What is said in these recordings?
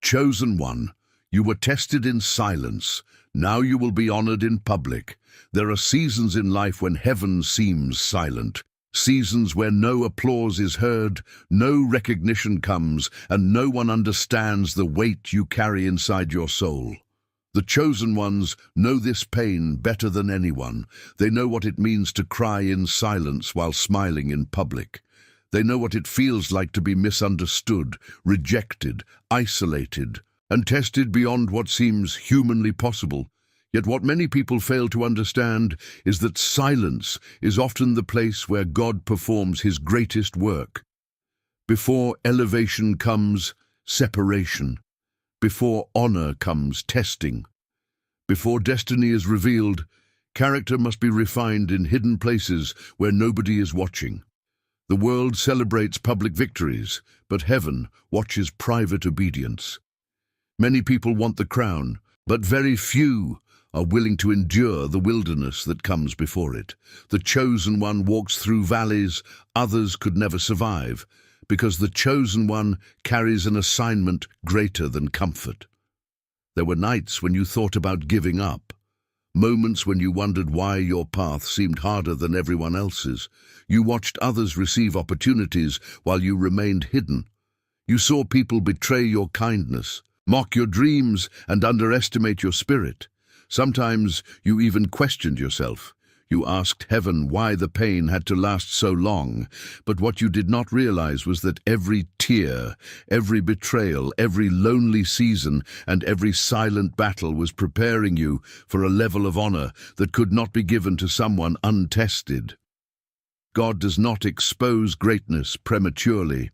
Chosen one, you were tested in silence. Now you will be honored in public. There are seasons in life when heaven seems silent. Seasons where no applause is heard, no recognition comes, and no one understands the weight you carry inside your soul. The chosen ones know this pain better than anyone. They know what it means to cry in silence while smiling in public. They know what it feels like to be misunderstood, rejected, isolated, and tested beyond what seems humanly possible. Yet what many people fail to understand is that silence is often the place where God performs his greatest work. Before elevation comes separation. Before honor comes testing. Before destiny is revealed, character must be refined in hidden places where nobody is watching. The world celebrates public victories, but heaven watches private obedience. Many people want the crown, but very few are willing to endure the wilderness that comes before it. The chosen one walks through valleys others could never survive, because the chosen one carries an assignment greater than comfort. There were nights when you thought about giving up, moments when you wondered why your path seemed harder than everyone else's. You watched others receive opportunities while you remained hidden. You saw people betray your kindness, mock your dreams, and underestimate your spirit. Sometimes you even questioned yourself. You asked heaven why the pain had to last so long, but what you did not realize was that every tear, every betrayal, every lonely season, and every silent battle was preparing you for a level of honor that could not be given to someone untested. God does not expose greatness prematurely.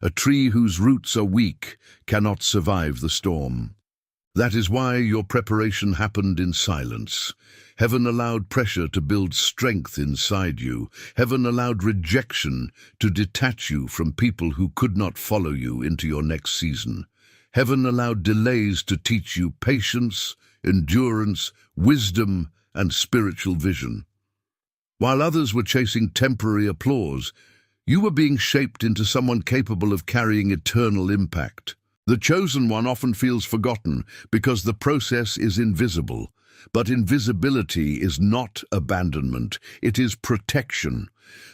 A tree whose roots are weak cannot survive the storm. That is why your preparation happened in silence. Heaven allowed pressure to build strength inside you. Heaven allowed rejection to detach you from people who could not follow you into your next season. Heaven allowed delays to teach you patience, endurance, wisdom, and spiritual vision. While others were chasing temporary applause, you were being shaped into someone capable of carrying eternal impact. The chosen one often feels forgotten because the process is invisible. But invisibility is not abandonment, it is protection.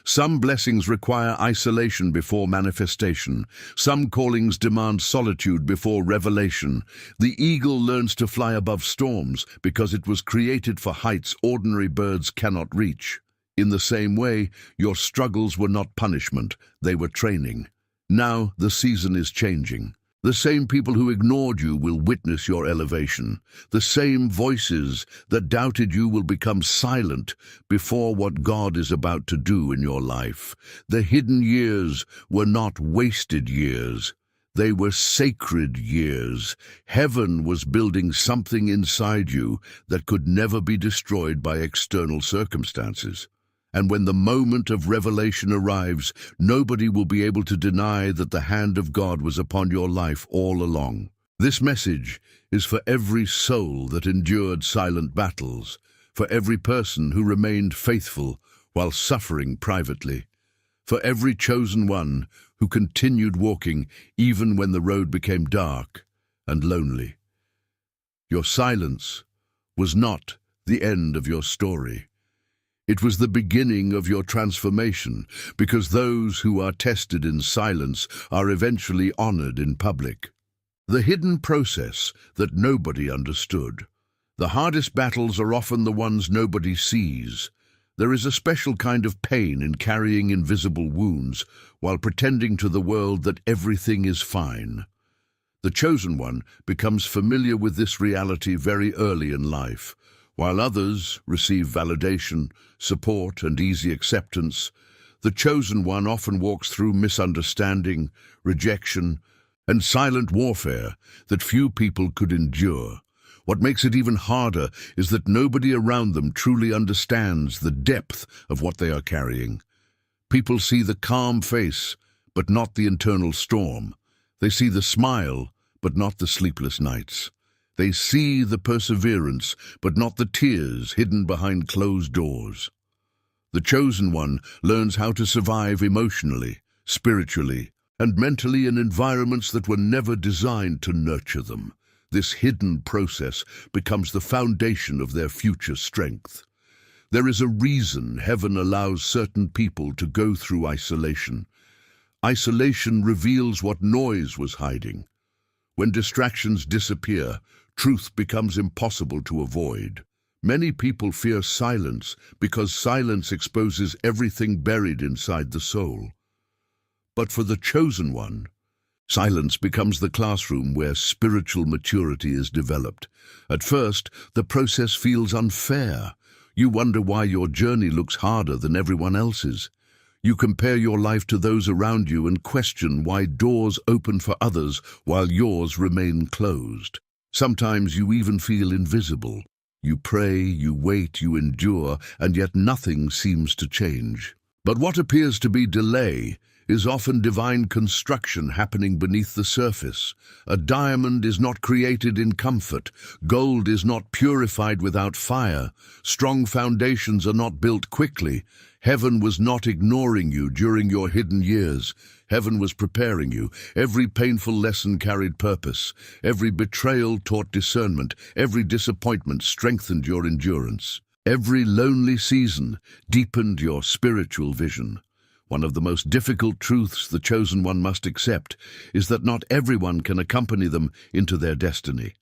Some blessings require isolation before manifestation. Some callings demand solitude before revelation. The eagle learns to fly above storms because it was created for heights ordinary birds cannot reach. In the same way, your struggles were not punishment, they were training. Now the season is changing. The same people who ignored you will witness your elevation. The same voices that doubted you will become silent before what God is about to do in your life. The hidden years were not wasted years. They were sacred years. Heaven was building something inside you that could never be destroyed by external circumstances. And when the moment of revelation arrives, nobody will be able to deny that the hand of God was upon your life all along. This message is for every soul that endured silent battles, for every person who remained faithful while suffering privately, for every chosen one who continued walking even when the road became dark and lonely. Your silence was not the end of your story. It was the beginning of your transformation, because those who are tested in silence are eventually honored in public. The hidden process that nobody understood. The hardest battles are often the ones nobody sees. There is a special kind of pain in carrying invisible wounds while pretending to the world that everything is fine. The chosen one becomes familiar with this reality very early in life. While others receive validation, support, and easy acceptance, the chosen one often walks through misunderstanding, rejection, and silent warfare that few people could endure. What makes it even harder is that nobody around them truly understands the depth of what they are carrying. People see the calm face, but not the internal storm. They see the smile, but not the sleepless nights. They see the perseverance, but not the tears hidden behind closed doors. The chosen one learns how to survive emotionally, spiritually, and mentally in environments that were never designed to nurture them. This hidden process becomes the foundation of their future strength. There is a reason heaven allows certain people to go through isolation. Isolation reveals what noise was hiding. When distractions disappear, truth becomes impossible to avoid. Many people fear silence because silence exposes everything buried inside the soul. But for the chosen one, silence becomes the classroom where spiritual maturity is developed. At first, the process feels unfair. You wonder why your journey looks harder than everyone else's. You compare your life to those around you and question why doors open for others while yours remain closed. Sometimes you even feel invisible. You pray, you wait, you endure, and yet nothing seems to change. But what appears to be delay is often divine construction happening beneath the surface. A diamond is not created in comfort. Gold is not purified without fire. Strong foundations are not built quickly. Heaven was not ignoring you during your hidden years. Heaven was preparing you. Every painful lesson carried purpose. Every betrayal taught discernment. Every disappointment strengthened your endurance. Every lonely season deepened your spiritual vision. One of the most difficult truths the chosen one must accept is that not everyone can accompany them into their destiny.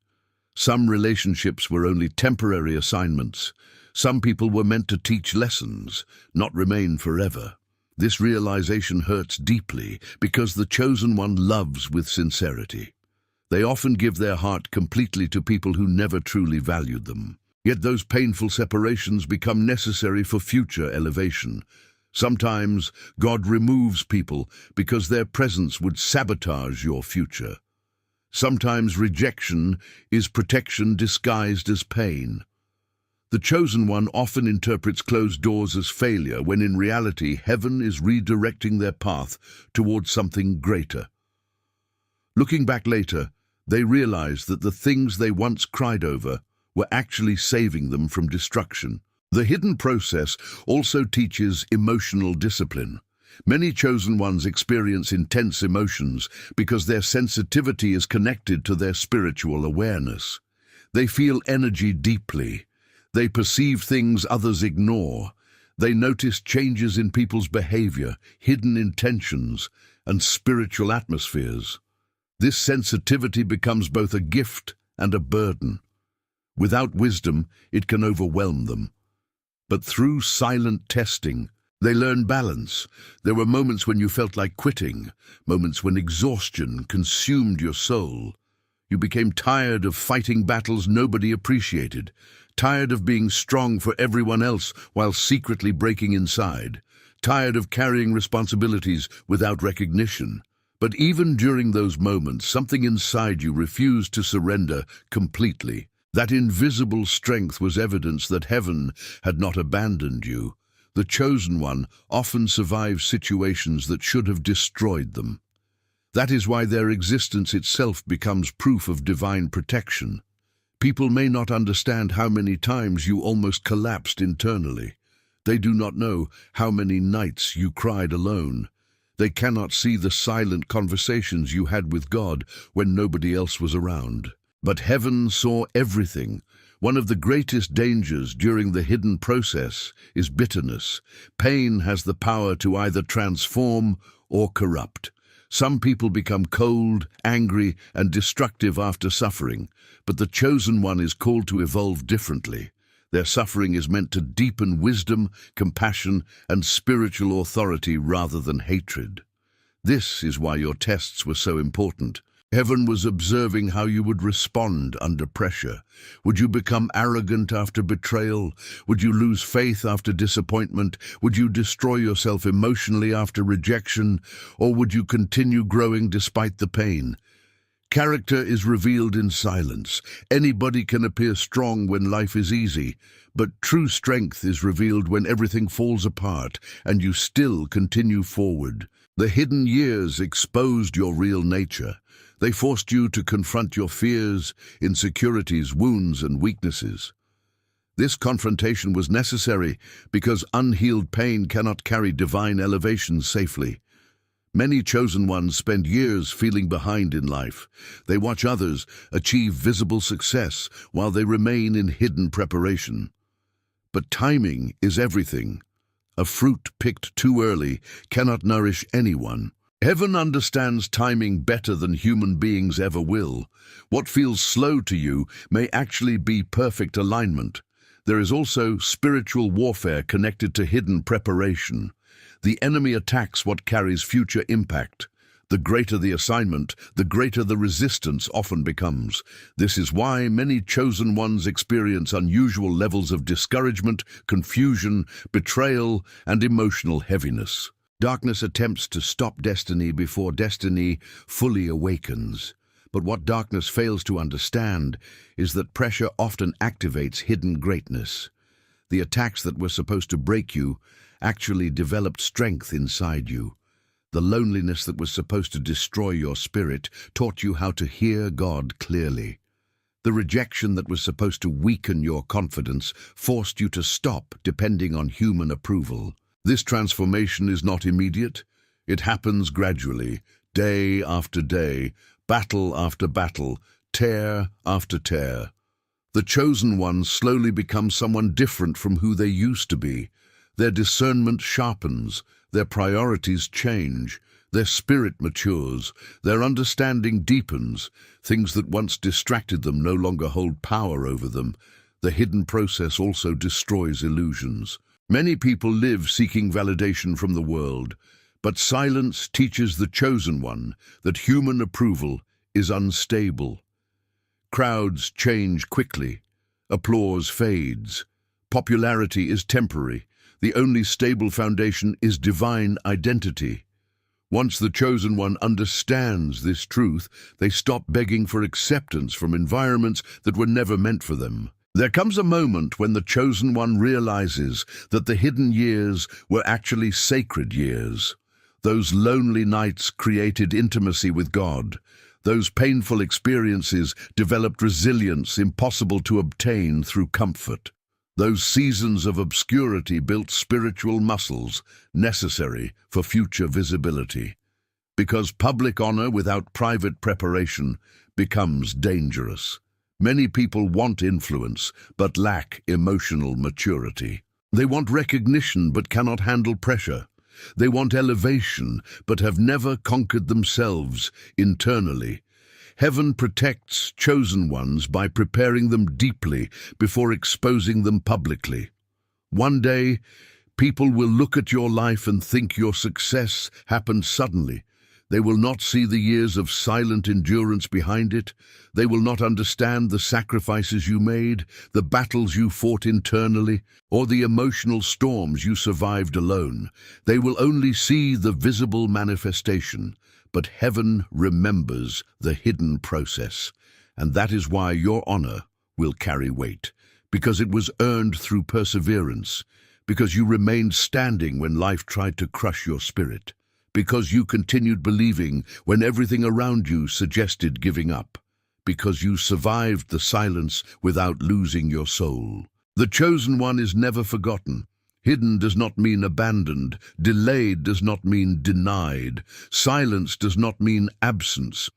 Some relationships were only temporary assignments. Some people were meant to teach lessons, not remain forever. This realization hurts deeply because the chosen one loves with sincerity. They often give their heart completely to people who never truly valued them. Yet those painful separations become necessary for future elevation. Sometimes God removes people because their presence would sabotage your future. Sometimes rejection is protection disguised as pain. The chosen one often interprets closed doors as failure, when in reality heaven is redirecting their path towards something greater. Looking back later, they realize that the things they once cried over were actually saving them from destruction. The hidden process also teaches emotional discipline. Many chosen ones experience intense emotions because their sensitivity is connected to their spiritual awareness. They feel energy deeply. They perceive things others ignore. They notice changes in people's behavior, hidden intentions, and spiritual atmospheres. This sensitivity becomes both a gift and a burden. Without wisdom, it can overwhelm them. But through silent testing, they learn balance. There were moments when you felt like quitting, moments when exhaustion consumed your soul. You became tired of fighting battles nobody appreciated, tired of being strong for everyone else while secretly breaking inside, tired of carrying responsibilities without recognition. But even during those moments, something inside you refused to surrender completely. That invisible strength was evidence that heaven had not abandoned you. The chosen one often survives situations that should have destroyed them. That is why their existence itself becomes proof of divine protection. People may not understand how many times you almost collapsed internally. They do not know how many nights you cried alone. They cannot see the silent conversations you had with God when nobody else was around. But heaven saw everything. One of the greatest dangers during the hidden process is bitterness. Pain has the power to either transform or corrupt. Some people become cold, angry, and destructive after suffering, but the chosen one is called to evolve differently. Their suffering is meant to deepen wisdom, compassion, and spiritual authority rather than hatred. This is why your tests were so important. Heaven was observing how you would respond under pressure. Would you become arrogant after betrayal? Would you lose faith after disappointment? Would you destroy yourself emotionally after rejection? Or would you continue growing despite the pain? Character is revealed in silence. Anybody can appear strong when life is easy, but true strength is revealed when everything falls apart and you still continue forward. The hidden years exposed your real nature. They forced you to confront your fears, insecurities, wounds, and weaknesses. This confrontation was necessary because unhealed pain cannot carry divine elevation safely. Many chosen ones spend years feeling behind in life. They watch others achieve visible success while they remain in hidden preparation. But timing is everything. A fruit picked too early cannot nourish anyone. Heaven understands timing better than human beings ever will. What feels slow to you may actually be perfect alignment. There is also spiritual warfare connected to hidden preparation. The enemy attacks what carries future impact. The greater the assignment, the greater the resistance often becomes. This is why many chosen ones experience unusual levels of discouragement, confusion, betrayal, and emotional heaviness. Darkness attempts to stop destiny before destiny fully awakens. But what darkness fails to understand is that pressure often activates hidden greatness. The attacks that were supposed to break you actually developed strength inside you. The loneliness that was supposed to destroy your spirit taught you how to hear God clearly. The rejection that was supposed to weaken your confidence forced you to stop depending on human approval. This transformation is not immediate. It happens gradually, day after day, battle after battle, tear after tear. The chosen ones slowly become someone different from who they used to be. Their discernment sharpens, their priorities change, their spirit matures, their understanding deepens. Things that once distracted them no longer hold power over them. The hidden process also destroys illusions. Many people live seeking validation from the world, but silence teaches the chosen one that human approval is unstable. Crowds change quickly. Applause fades. Popularity is temporary. The only stable foundation is divine identity. Once the chosen one understands this truth, they stop begging for acceptance from environments that were never meant for them. There comes a moment when the chosen one realizes that the hidden years were actually sacred years. Those lonely nights created intimacy with God. Those painful experiences developed resilience impossible to obtain through comfort. Those seasons of obscurity built spiritual muscles necessary for future visibility. Because public honor without private preparation becomes dangerous. Many people want influence, but lack emotional maturity. They want recognition, but cannot handle pressure. They want elevation, but have never conquered themselves internally. Heaven protects chosen ones by preparing them deeply before exposing them publicly. One day, people will look at your life and think your success happened suddenly. They will not see the years of silent endurance behind it. They will not understand the sacrifices you made, the battles you fought internally, or the emotional storms you survived alone. They will only see the visible manifestation. But heaven remembers the hidden process, and that is why your honor will carry weight, because it was earned through perseverance, because you remained standing when life tried to crush your spirit, because you continued believing when everything around you suggested giving up, because you survived the silence without losing your soul. The chosen one is never forgotten. Hidden does not mean abandoned. Delayed does not mean denied. Silence does not mean absence.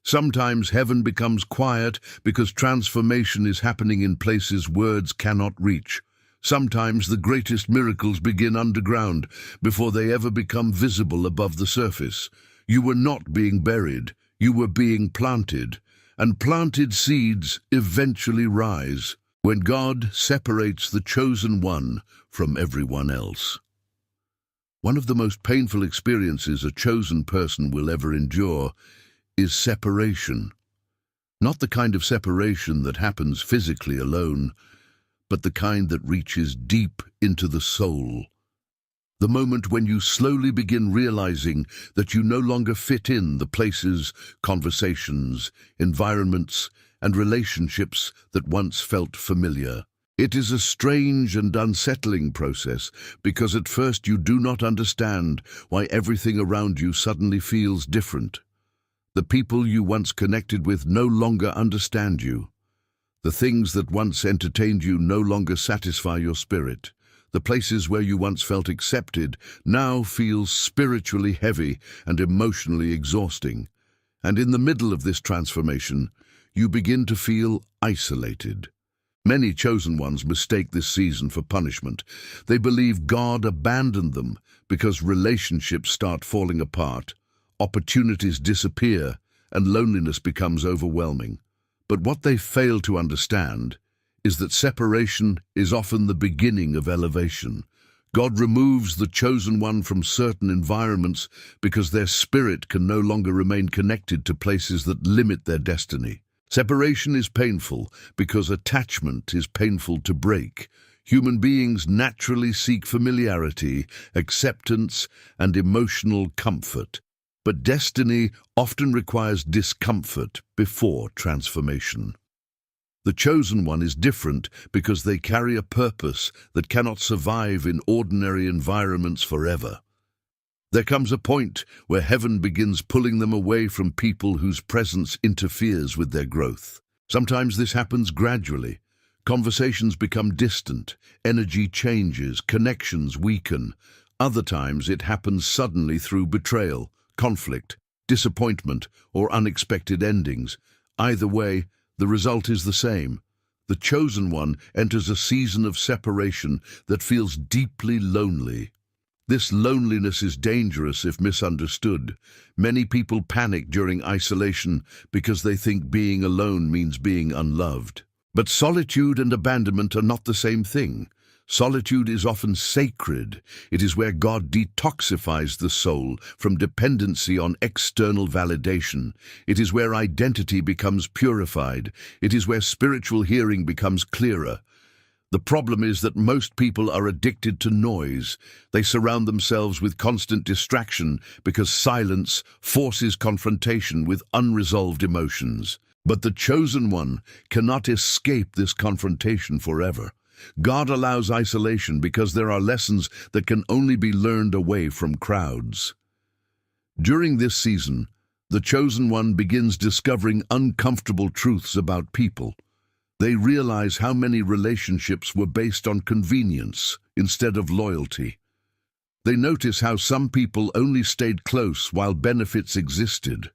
Sometimes heaven becomes quiet because transformation is happening in places words cannot reach. Sometimes the greatest miracles begin underground before they ever become visible above the surface. You were not being buried. You were being planted. And planted seeds eventually rise. When God separates the chosen one from everyone else. One of the most painful experiences a chosen person will ever endure is separation. Not the kind of separation that happens physically alone, but the kind that reaches deep into the soul. The moment when you slowly begin realizing that you no longer fit in the places, conversations, environments, and relationships that once felt familiar. It is a strange and unsettling process because at first you do not understand why everything around you suddenly feels different. The people you once connected with no longer understand you. The things that once entertained you no longer satisfy your spirit. The places where you once felt accepted now feel spiritually heavy and emotionally exhausting. And in the middle of this transformation, you begin to feel isolated. Many chosen ones mistake this season for punishment. They believe God abandoned them because relationships start falling apart, opportunities disappear, and loneliness becomes overwhelming. But what they fail to understand is that separation is often the beginning of elevation. God removes the chosen one from certain environments because their spirit can no longer remain connected to places that limit their destiny. Separation is painful because attachment is painful to break. Human beings naturally seek familiarity, acceptance, and emotional comfort. But destiny often requires discomfort before transformation. The chosen one is different because they carry a purpose that cannot survive in ordinary environments forever. There comes a point where heaven begins pulling them away from people whose presence interferes with their growth. Sometimes this happens gradually. Conversations become distant, energy changes, connections weaken. Other times it happens suddenly through betrayal, conflict, disappointment, or unexpected endings. Either way, the result is the same. The chosen one enters a season of separation that feels deeply lonely. This loneliness is dangerous if misunderstood. Many people panic during isolation because they think being alone means being unloved. But solitude and abandonment are not the same thing. Solitude is often sacred. It is where God detoxifies the soul from dependency on external validation. It is where identity becomes purified. It is where spiritual hearing becomes clearer. The problem is that most people are addicted to noise. They surround themselves with constant distraction because silence forces confrontation with unresolved emotions. But the chosen one cannot escape this confrontation forever. God allows isolation because there are lessons that can only be learned away from crowds. During this season, the chosen one begins discovering uncomfortable truths about people. They realize how many relationships were based on convenience instead of loyalty. They notice how some people only stayed close while benefits existed.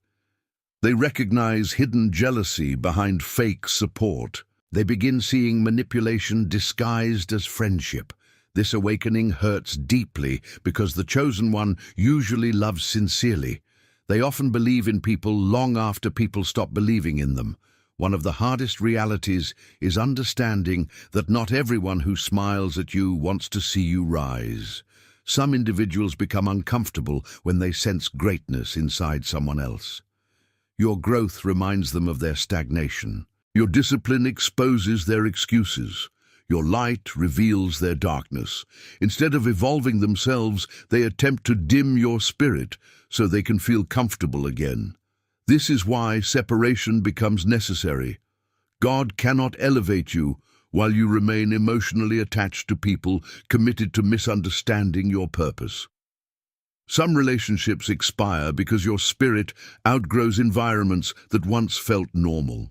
They recognize hidden jealousy behind fake support. They begin seeing manipulation disguised as friendship. This awakening hurts deeply because the chosen one usually loves sincerely. They often believe in people long after people stop believing in them. One of the hardest realities is understanding that not everyone who smiles at you wants to see you rise. Some individuals become uncomfortable when they sense greatness inside someone else. Your growth reminds them of their stagnation. Your discipline exposes their excuses. Your light reveals their darkness. Instead of evolving themselves, they attempt to dim your spirit so they can feel comfortable again. This is why separation becomes necessary. God cannot elevate you while you remain emotionally attached to people committed to misunderstanding your purpose. Some relationships expire because your spirit outgrows environments that once felt normal.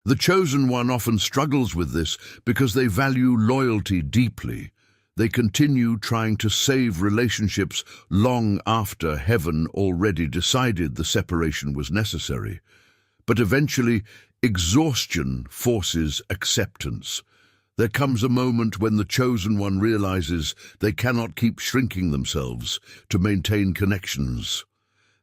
The chosen one often struggles with this because they value loyalty deeply. They continue trying to save relationships long after heaven already decided the separation was necessary. But eventually, exhaustion forces acceptance. There comes a moment when the chosen one realizes they cannot keep shrinking themselves to maintain connections.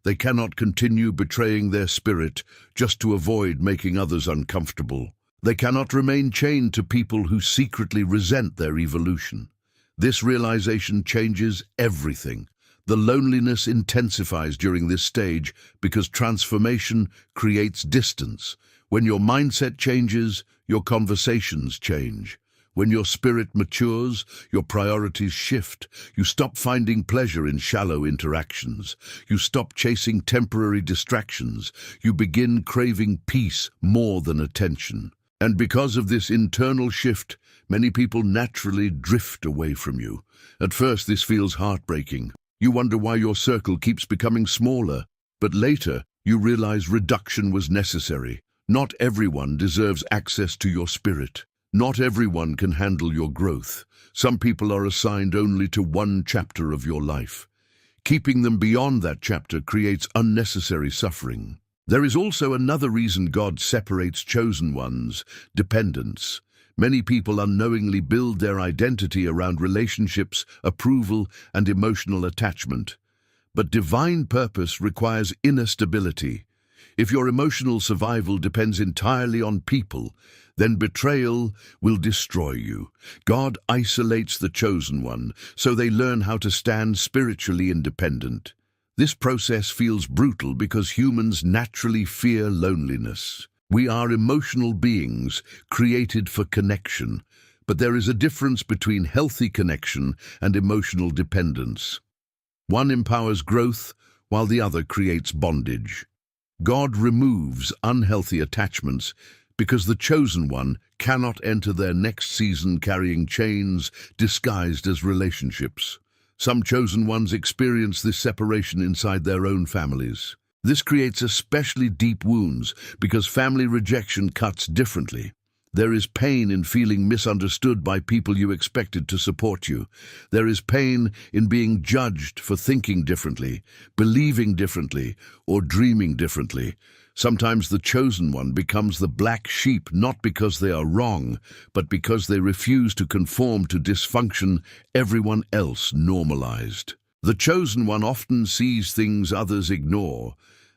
They cannot continue betraying their spirit just to avoid making others uncomfortable. They cannot remain chained to people who secretly resent their evolution. This realization changes everything. The loneliness intensifies during this stage because transformation creates distance. When your mindset changes, your conversations change. When your spirit matures, your priorities shift. You stop finding pleasure in shallow interactions. You stop chasing temporary distractions. You begin craving peace more than attention. And because of this internal shift, many people naturally drift away from you. At first, this feels heartbreaking. You wonder why your circle keeps becoming smaller. But later, you realize reduction was necessary. Not everyone deserves access to your spirit. Not everyone can handle your growth. Some people are assigned only to one chapter of your life. Keeping them beyond that chapter creates unnecessary suffering. There is also another reason God separates chosen ones: dependence. Many people unknowingly build their identity around relationships, approval, and emotional attachment. But divine purpose requires inner stability. If your emotional survival depends entirely on people, then betrayal will destroy you. God isolates the chosen one, so they learn how to stand spiritually independent. This process feels brutal because humans naturally fear loneliness. We are emotional beings, created for connection, but there is a difference between healthy connection and emotional dependence. One empowers growth, while the other creates bondage. God removes unhealthy attachments because the chosen one cannot enter their next season carrying chains disguised as relationships. Some chosen ones experience this separation inside their own families. This creates especially deep wounds because family rejection cuts differently. There is pain in feeling misunderstood by people you expected to support you. There is pain in being judged for thinking differently, believing differently, or dreaming differently. Sometimes the chosen one becomes the black sheep not because they are wrong, but because they refuse to conform to dysfunction everyone else normalized. The chosen one often sees things others ignore.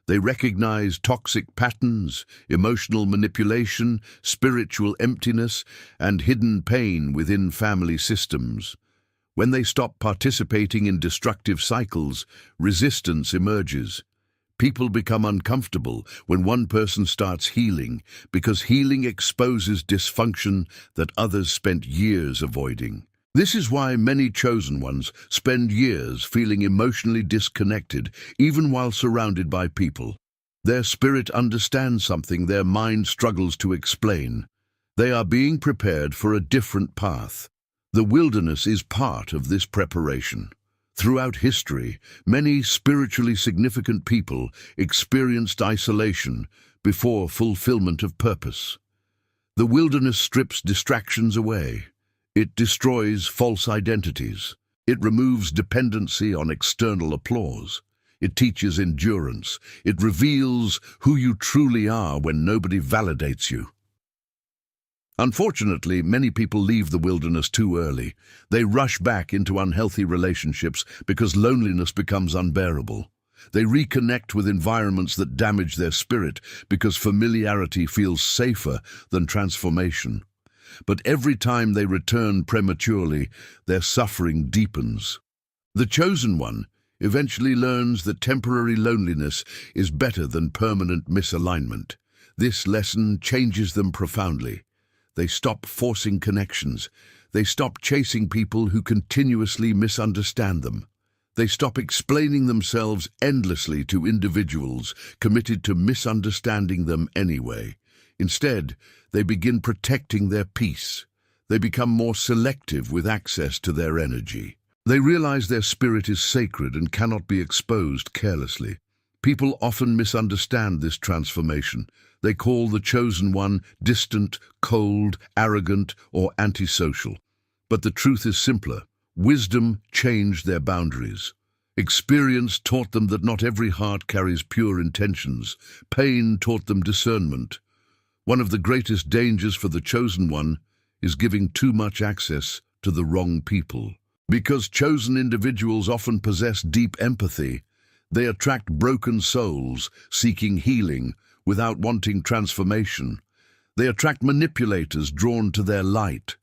They recognize toxic patterns, emotional manipulation, spiritual emptiness, and hidden pain within family systems. When they stop participating in destructive cycles, resistance emerges. People become uncomfortable when one person starts healing because healing exposes dysfunction that others spent years avoiding. This is why many chosen ones spend years feeling emotionally disconnected, even while surrounded by people. Their spirit understands something their mind struggles to explain. They are being prepared for a different path. The wilderness is part of this preparation. Throughout history, many spiritually significant people experienced isolation before fulfillment of purpose. The wilderness strips distractions away. It destroys false identities. It removes dependency on external applause. It teaches endurance. It reveals who you truly are when nobody validates you. Unfortunately, many people leave the wilderness too early. They rush back into unhealthy relationships because loneliness becomes unbearable. They reconnect with environments that damage their spirit because familiarity feels safer than transformation. But every time they return prematurely, their suffering deepens. The chosen one eventually learns that temporary loneliness is better than permanent misalignment. This lesson changes them profoundly. They stop forcing connections. They stop chasing people who continuously misunderstand them. They stop explaining themselves endlessly to individuals committed to misunderstanding them anyway. Instead, they begin protecting their peace. They become more selective with access to their energy. They realize their spirit is sacred and cannot be exposed carelessly. People often misunderstand this transformation. They call the chosen one distant, cold, arrogant, or antisocial. But the truth is simpler. Wisdom changed their boundaries. Experience taught them that not every heart carries pure intentions. Pain taught them discernment. One of the greatest dangers for the chosen one is giving too much access to the wrong people. Because chosen individuals often possess deep empathy, they attract broken souls seeking healing without wanting transformation. They attract manipulators drawn to their light.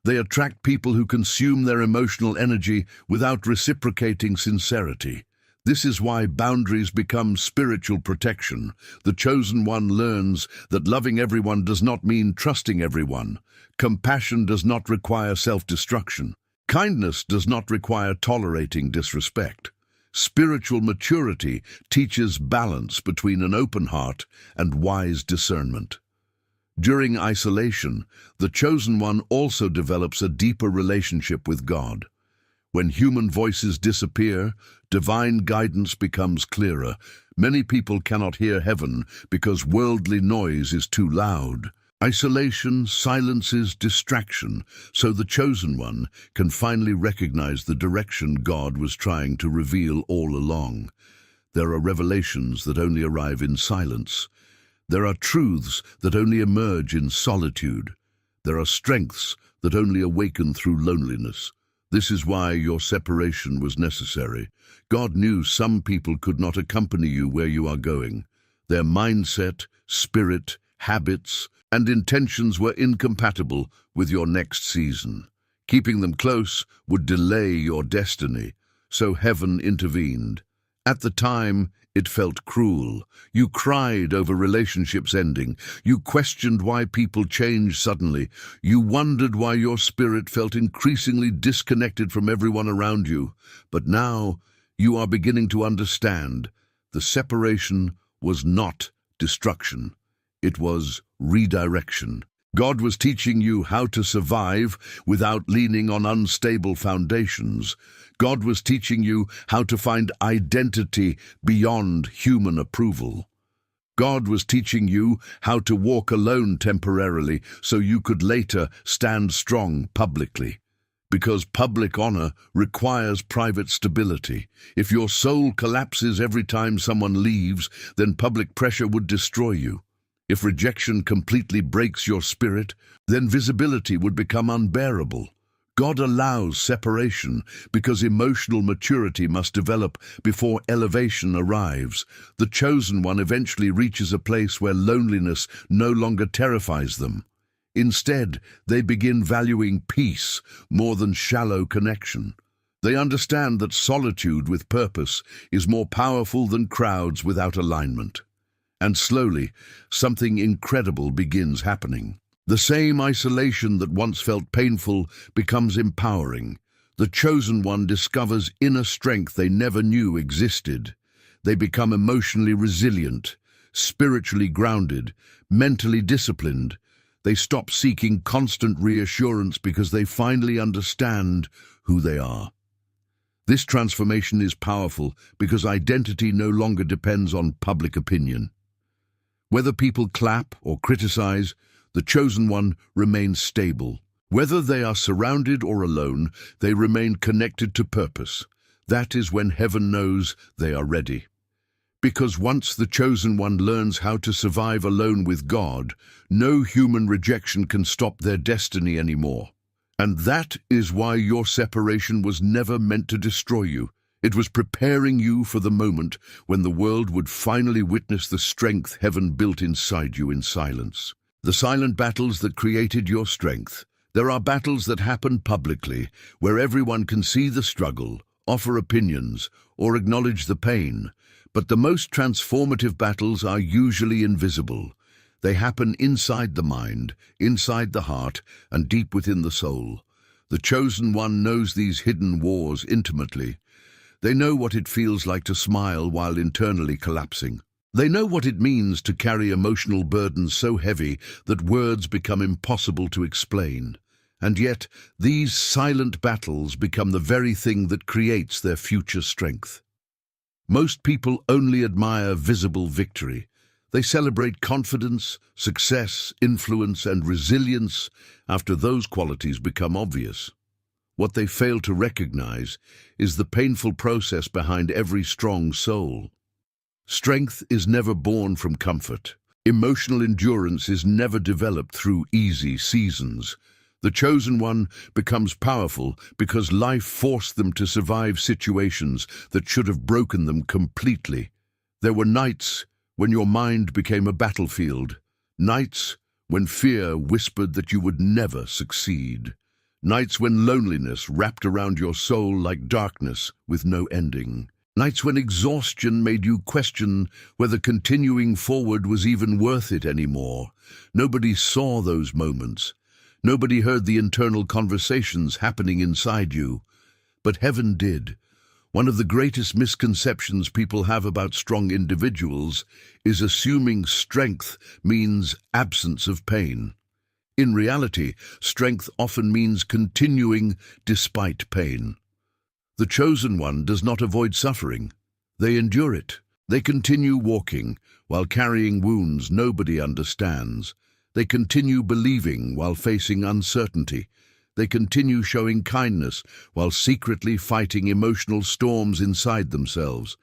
They attract people who consume their emotional energy without reciprocating sincerity. This is why boundaries become spiritual protection. The chosen one learns that loving everyone does not mean trusting everyone. Compassion does not require self-destruction. Kindness does not require tolerating disrespect. Spiritual maturity teaches balance between an open heart and wise discernment. During isolation, the chosen one also develops a deeper relationship with God. When human voices disappear, divine guidance becomes clearer. Many people cannot hear heaven because worldly noise is too loud. Isolation silences distraction, so the chosen one can finally recognize the direction God was trying to reveal all along. There are revelations that only arrive in silence. There are truths that only emerge in solitude. There are strengths that only awaken through loneliness. This is why your separation was necessary. God knew some people could not accompany you where you are going. Their mindset, spirit, habits, and intentions were incompatible with your next season. Keeping them close would delay your destiny, so heaven intervened. At the time, it felt cruel. You cried over relationships ending. You questioned why people changed suddenly. You wondered why your spirit felt increasingly disconnected from everyone around you. But now, you are beginning to understand. The separation was not destruction. It was redirection. God was teaching you how to survive without leaning on unstable foundations. God was teaching you how to find identity beyond human approval. God was teaching you how to walk alone temporarily so you could later stand strong publicly. Because public honor requires private stability. If your soul collapses every time someone leaves, then public pressure would destroy you. If rejection completely breaks your spirit, then visibility would become unbearable. God allows separation because emotional maturity must develop before elevation arrives. The chosen one eventually reaches a place where loneliness no longer terrifies them. Instead, they begin valuing peace more than shallow connection. They understand that solitude with purpose is more powerful than crowds without alignment. And slowly, something incredible begins happening. The same isolation that once felt painful becomes empowering. The chosen one discovers inner strength they never knew existed. They become emotionally resilient, spiritually grounded, mentally disciplined. They stop seeking constant reassurance because they finally understand who they are. This transformation is powerful because identity no longer depends on public opinion. Whether people clap or criticize, the chosen one remains stable. Whether they are surrounded or alone, they remain connected to purpose. That is when heaven knows they are ready. Because once the chosen one learns how to survive alone with God, no human rejection can stop their destiny anymore. And that is why your separation was never meant to destroy you. It was preparing you for the moment when the world would finally witness the strength heaven built inside you in silence. The silent battles that created your strength. There are battles that happen publicly, where everyone can see the struggle, offer opinions, or acknowledge the pain. But the most transformative battles are usually invisible. They happen inside the mind, inside the heart, and deep within the soul. The chosen one knows these hidden wars intimately. They know what it feels like to smile while internally collapsing. They know what it means to carry emotional burdens so heavy that words become impossible to explain. And yet, these silent battles become the very thing that creates their future strength. Most people only admire visible victory. They celebrate confidence, success, influence, and resilience after those qualities become obvious. What they fail to recognize is the painful process behind every strong soul. Strength is never born from comfort. Emotional endurance is never developed through easy seasons. The chosen one becomes powerful because life forced them to survive situations that should have broken them completely. There were nights when your mind became a battlefield, nights when fear whispered that you would never succeed. Nights when loneliness wrapped around your soul like darkness with no ending. Nights when exhaustion made you question whether continuing forward was even worth it anymore. Nobody saw those moments. Nobody heard the internal conversations happening inside you. But heaven did. One of the greatest misconceptions people have about strong individuals is assuming strength means absence of pain. In reality, strength often means continuing despite pain. The chosen one does not avoid suffering. They endure it. They continue walking while carrying wounds nobody understands. They continue believing while facing uncertainty. They continue showing kindness while secretly fighting emotional storms inside themselves.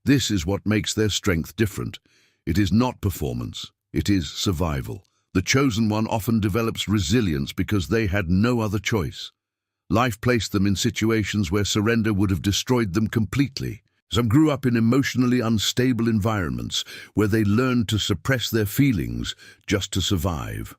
This is what makes their strength different. It is not performance, it is survival. The chosen one often develops resilience because they had no other choice. Life placed them in situations where surrender would have destroyed them completely. Some grew up in emotionally unstable environments where they learned to suppress their feelings just to survive.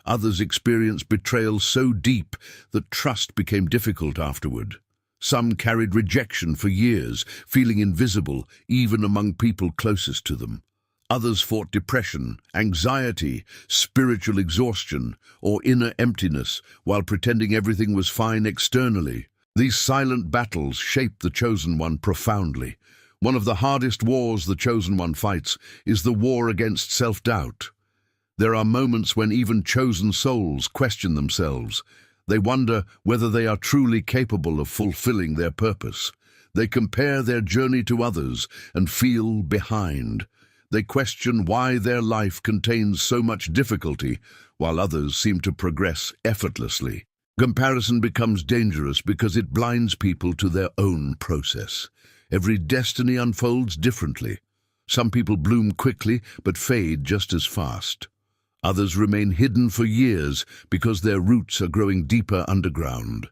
Others experienced betrayal so deep that trust became difficult afterward. Some carried rejection for years, feeling invisible even among people closest to them. Others fought depression, anxiety, spiritual exhaustion, or inner emptiness while pretending everything was fine externally. These silent battles shape the chosen one profoundly. One of the hardest wars the chosen one fights is the war against self-doubt. There are moments when even chosen souls question themselves. They wonder whether they are truly capable of fulfilling their purpose. They compare their journey to others and feel behind. They question why their life contains so much difficulty while others seem to progress effortlessly. Comparison becomes dangerous because it blinds people to their own process. Every destiny unfolds differently. Some people bloom quickly but fade just as fast. Others remain hidden for years because their roots are growing deeper underground.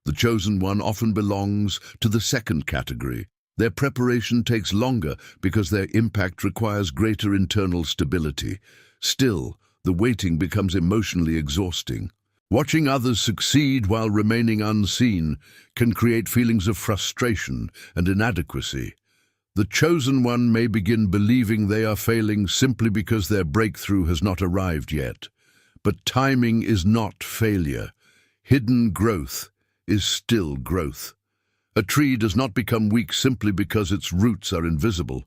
The chosen one often belongs to the second category. Their preparation takes longer because their impact requires greater internal stability. Still, the waiting becomes emotionally exhausting. Watching others succeed while remaining unseen can create feelings of frustration and inadequacy. The chosen one may begin believing they are failing simply because their breakthrough has not arrived yet. But timing is not failure. Hidden growth is still growth. A tree does not become weak simply because its roots are invisible.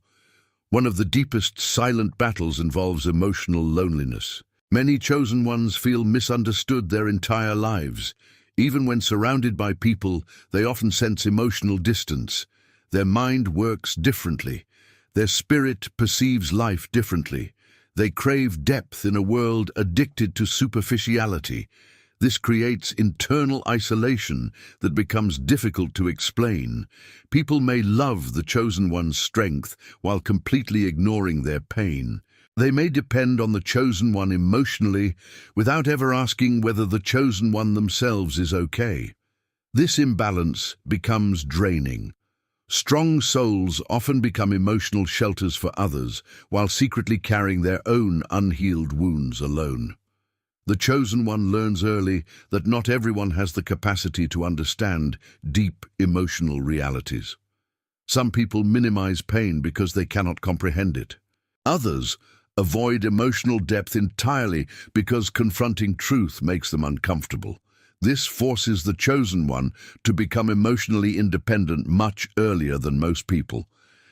One of the deepest silent battles involves emotional loneliness. Many chosen ones feel misunderstood their entire lives. Even when surrounded by people, they often sense emotional distance. Their mind works differently. Their spirit perceives life differently. They crave depth in a world addicted to superficiality. This creates internal isolation that becomes difficult to explain. People may love the chosen one's strength while completely ignoring their pain. They may depend on the chosen one emotionally without ever asking whether the chosen one themselves is okay. This imbalance becomes draining. Strong souls often become emotional shelters for others while secretly carrying their own unhealed wounds alone. The chosen one learns early that not everyone has the capacity to understand deep emotional realities. Some people minimize pain because they cannot comprehend it. Others avoid emotional depth entirely because confronting truth makes them uncomfortable. This forces the chosen one to become emotionally independent much earlier than most people.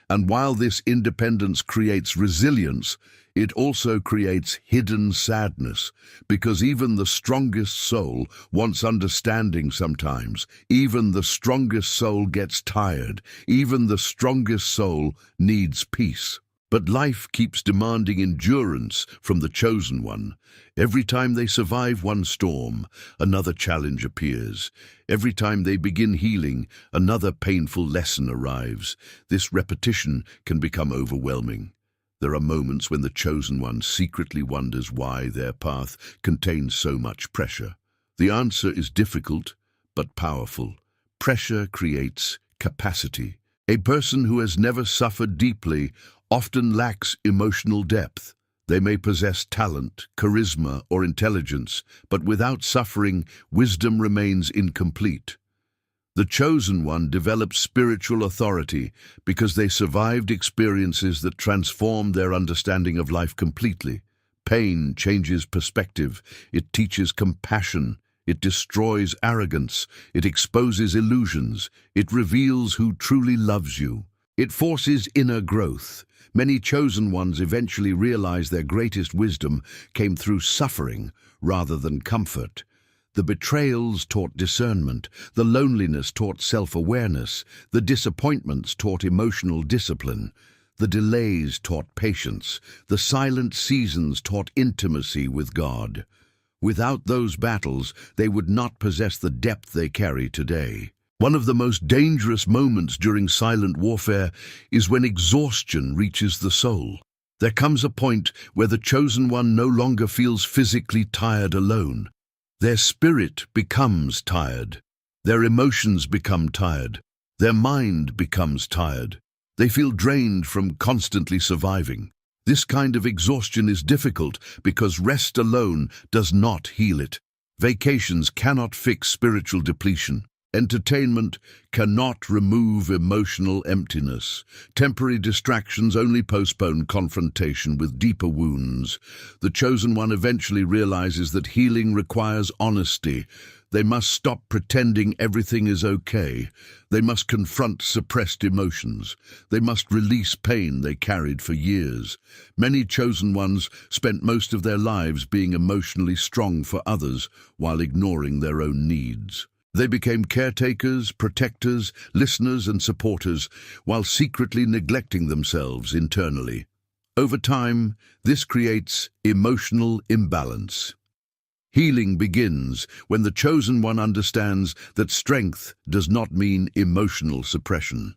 And while this independence creates resilience, it also creates hidden sadness, because even the strongest soul wants understanding sometimes. Even the strongest soul gets tired. Even the strongest soul needs peace. But life keeps demanding endurance from the chosen one. Every time they survive one storm, another challenge appears. Every time they begin healing, another painful lesson arrives. This repetition can become overwhelming. There are moments when the chosen one secretly wonders why their path contains so much pressure. The answer is difficult, but powerful. Pressure creates capacity. A person who has never suffered deeply often lacks emotional depth. They may possess talent, charisma, or intelligence, but without suffering, wisdom remains incomplete. The chosen one develops spiritual authority because they survived experiences that transformed their understanding of life completely. Pain changes perspective. It teaches compassion. It destroys arrogance. It exposes illusions. It reveals who truly loves you. It forces inner growth. Many chosen ones eventually realize their greatest wisdom came through suffering rather than comfort. The betrayals taught discernment, the loneliness taught self-awareness, the disappointments taught emotional discipline. The delays taught patience. The silent seasons taught intimacy with God. Without those battles, they would not possess the depth they carry today. One of the most dangerous moments during silent warfare is when exhaustion reaches the soul. There comes a point where the chosen one no longer feels physically tired alone. Their spirit becomes tired. Their emotions become tired. Their mind becomes tired. They feel drained from constantly surviving. This kind of exhaustion is difficult because rest alone does not heal it. Vacations cannot fix spiritual depletion. Entertainment cannot remove emotional emptiness. Temporary distractions only postpone confrontation with deeper wounds. The chosen one eventually realizes that healing requires honesty. They must stop pretending everything is okay. They must confront suppressed emotions. They must release pain they carried for years. Many chosen ones spent most of their lives being emotionally strong for others while ignoring their own needs. They became caretakers, protectors, listeners, and supporters, while secretly neglecting themselves internally. Over time, this creates emotional imbalance. Healing begins when the chosen one understands that strength does not mean emotional suppression.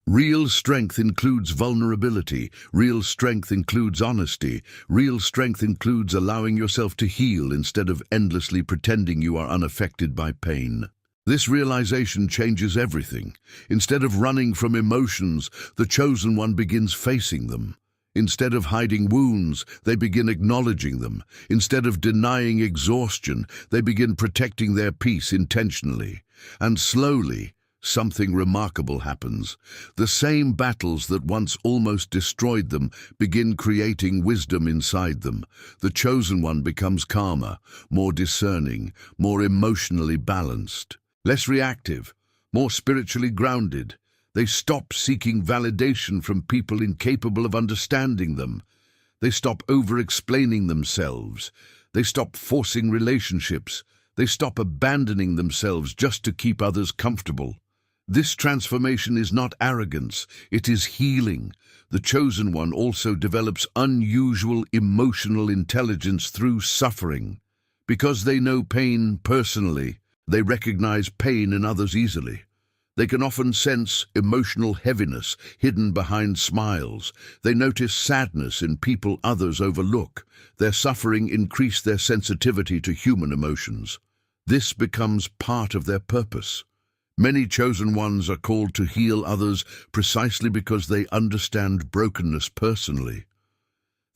Real strength includes vulnerability. Real strength includes honesty. Real strength includes allowing yourself to heal instead of endlessly pretending you are unaffected by pain. This realization changes everything. Instead of running from emotions, the chosen one begins facing them. Instead of hiding wounds, they begin acknowledging them. Instead of denying exhaustion, they begin protecting their peace intentionally. And slowly, something remarkable happens. The same battles that once almost destroyed them begin creating wisdom inside them. The chosen one becomes calmer, more discerning, more emotionally balanced, less reactive, more spiritually grounded. They stop seeking validation from people incapable of understanding them. They stop over-explaining themselves. They stop forcing relationships. They stop abandoning themselves just to keep others comfortable. This transformation is not arrogance, it is healing. The chosen one also develops unusual emotional intelligence through suffering. Because they know pain personally, they recognize pain in others easily. They can often sense emotional heaviness hidden behind smiles. They notice sadness in people others overlook. Their suffering increases their sensitivity to human emotions. This becomes part of their purpose. Many chosen ones are called to heal others precisely because they understand brokenness personally.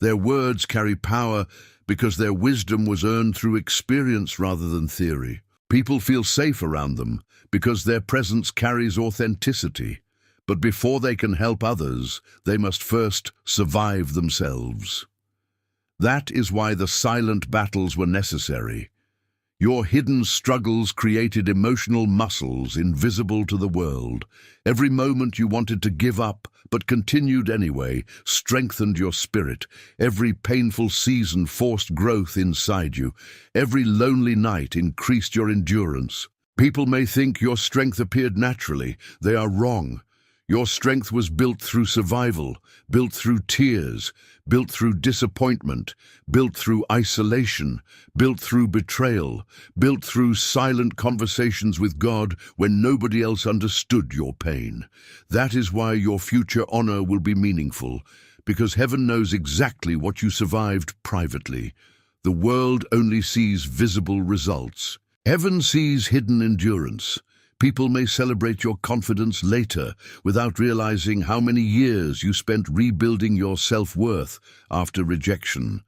Their words carry power because their wisdom was earned through experience rather than theory. People feel safe around them because their presence carries authenticity. But before they can help others, they must first survive themselves. That is why the silent battles were necessary. Your hidden struggles created emotional muscles invisible to the world. Every moment you wanted to give up, but continued anyway, strengthened your spirit. Every painful season forced growth inside you. Every lonely night increased your endurance. People may think your strength appeared naturally. They are wrong. Your strength was built through survival, built through tears, built through disappointment, built through isolation, built through betrayal, built through silent conversations with God when nobody else understood your pain. That is why your future honor will be meaningful, because heaven knows exactly what you survived privately. The world only sees visible results. Heaven sees hidden endurance. People may celebrate your confidence later without realizing how many years you spent rebuilding your self-worth after rejection.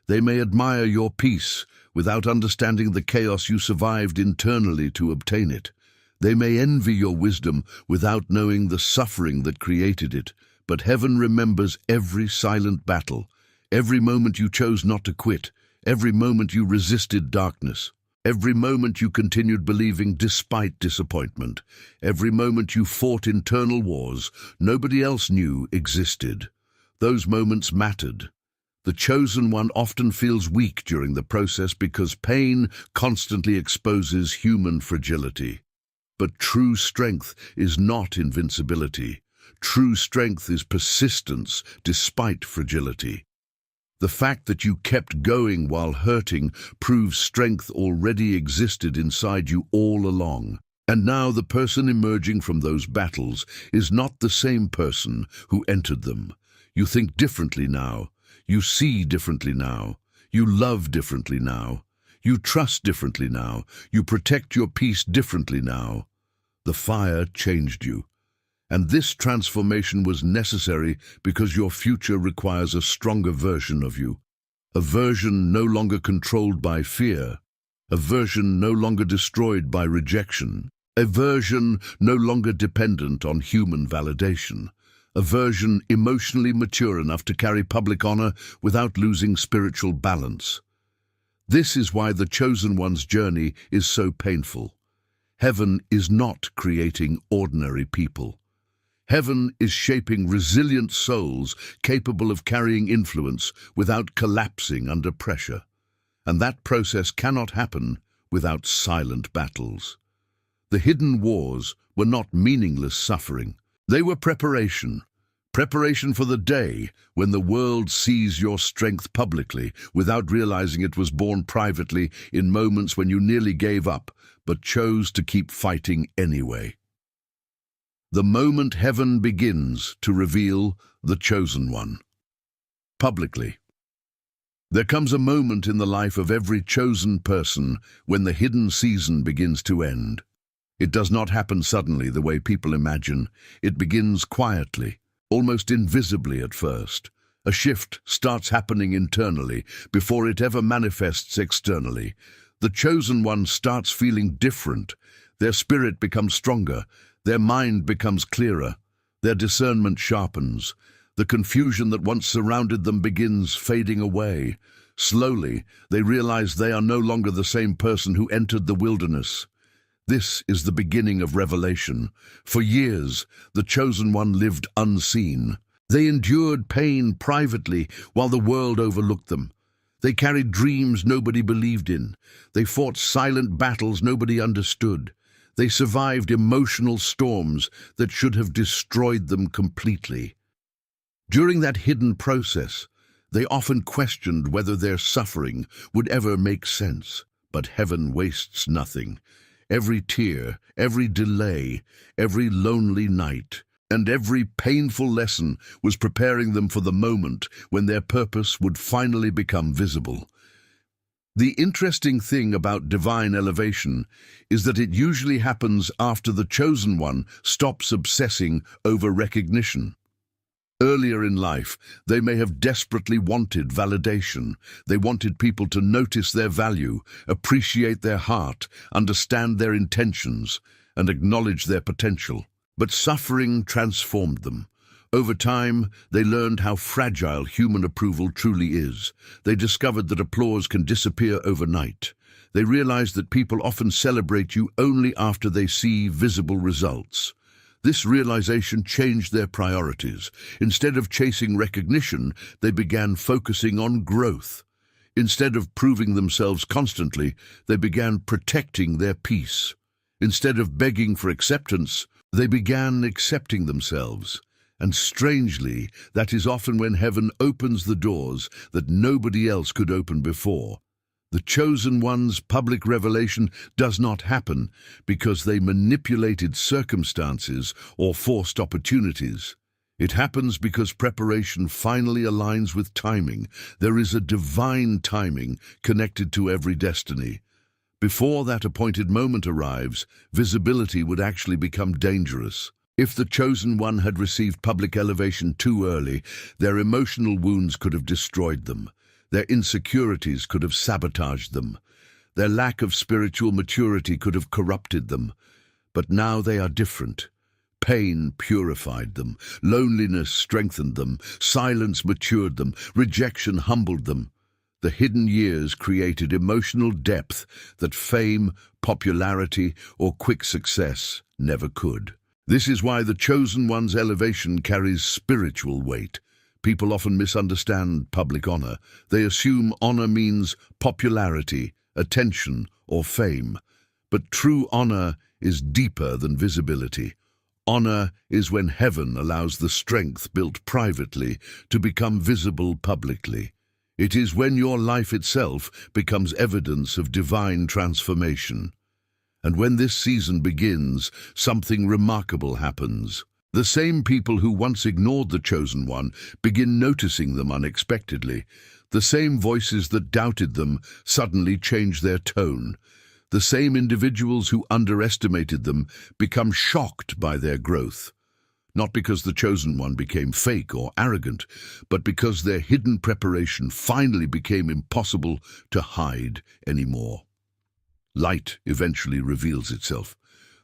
They may admire your peace without understanding the chaos you survived internally to obtain it. They may envy your wisdom without knowing the suffering that created it. But heaven remembers every silent battle, every moment you chose not to quit, every moment you resisted darkness. Every moment you continued believing despite disappointment, every moment you fought internal wars nobody else knew existed. Those moments mattered. The chosen one often feels weak during the process because pain constantly exposes human fragility. But true strength is not invincibility. True strength is persistence despite fragility. The fact that you kept going while hurting proves strength already existed inside you all along. And now the person emerging from those battles is not the same person who entered them. You think differently now. You see differently now. You love differently now. You trust differently now. You protect your peace differently now. The fire changed you. And this transformation was necessary because your future requires a stronger version of you. A version no longer controlled by fear. A version no longer destroyed by rejection. A version no longer dependent on human validation. A version emotionally mature enough to carry public honor without losing spiritual balance. This is why the chosen one's journey is so painful. Heaven is not creating ordinary people. Heaven is shaping resilient souls capable of carrying influence without collapsing under pressure. And that process cannot happen without silent battles. The hidden wars were not meaningless suffering. They were preparation. Preparation for the day when the world sees your strength publicly without realizing it was born privately in moments when you nearly gave up but chose to keep fighting anyway. The moment heaven begins to reveal the chosen one. Publicly. There comes a moment in the life of every chosen person when the hidden season begins to end. It does not happen suddenly the way people imagine. It begins quietly, almost invisibly at first. A shift starts happening internally before it ever manifests externally. The chosen one starts feeling different. Their spirit becomes stronger. Their mind becomes clearer. Their discernment sharpens. The confusion that once surrounded them begins fading away. Slowly, they realize they are no longer the same person who entered the wilderness. This is the beginning of revelation. For years, the chosen one lived unseen. They endured pain privately while the world overlooked them. They carried dreams nobody believed in. They fought silent battles nobody understood. They survived emotional storms that should have destroyed them completely. During that hidden process, they often questioned whether their suffering would ever make sense. But heaven wastes nothing. Every tear, every delay, every lonely night, and every painful lesson was preparing them for the moment when their purpose would finally become visible. The interesting thing about divine elevation is that it usually happens after the chosen one stops obsessing over recognition. Earlier in life, they may have desperately wanted validation. They wanted people to notice their value, appreciate their heart, understand their intentions, and acknowledge their potential. But suffering transformed them. Over time, they learned how fragile human approval truly is. They discovered that applause can disappear overnight. They realized that people often celebrate you only after they see visible results. This realization changed their priorities. Instead of chasing recognition, they began focusing on growth. Instead of proving themselves constantly, they began protecting their peace. Instead of begging for acceptance, they began accepting themselves. And strangely, that is often when heaven opens the doors that nobody else could open before. The chosen one's public revelation does not happen because they manipulated circumstances or forced opportunities. It happens because preparation finally aligns with timing. There is a divine timing connected to every destiny. Before that appointed moment arrives, visibility would actually become dangerous. If the chosen one had received public elevation too early, their emotional wounds could have destroyed them. Their insecurities could have sabotaged them. Their lack of spiritual maturity could have corrupted them. But now they are different. Pain purified them. Loneliness strengthened them. Silence matured them. Rejection humbled them. The hidden years created emotional depth that fame, popularity, or quick success never could. This is why the chosen one's elevation carries spiritual weight. People often misunderstand public honor. They assume honor means popularity, attention, or fame. But true honor is deeper than visibility. Honor is when heaven allows the strength built privately to become visible publicly. It is when your life itself becomes evidence of divine transformation. And when this season begins, something remarkable happens. The same people who once ignored the chosen one begin noticing them unexpectedly. The same voices that doubted them suddenly change their tone. The same individuals who underestimated them become shocked by their growth. Not because the chosen one became fake or arrogant, but because their hidden preparation finally became impossible to hide anymore. Light eventually reveals itself.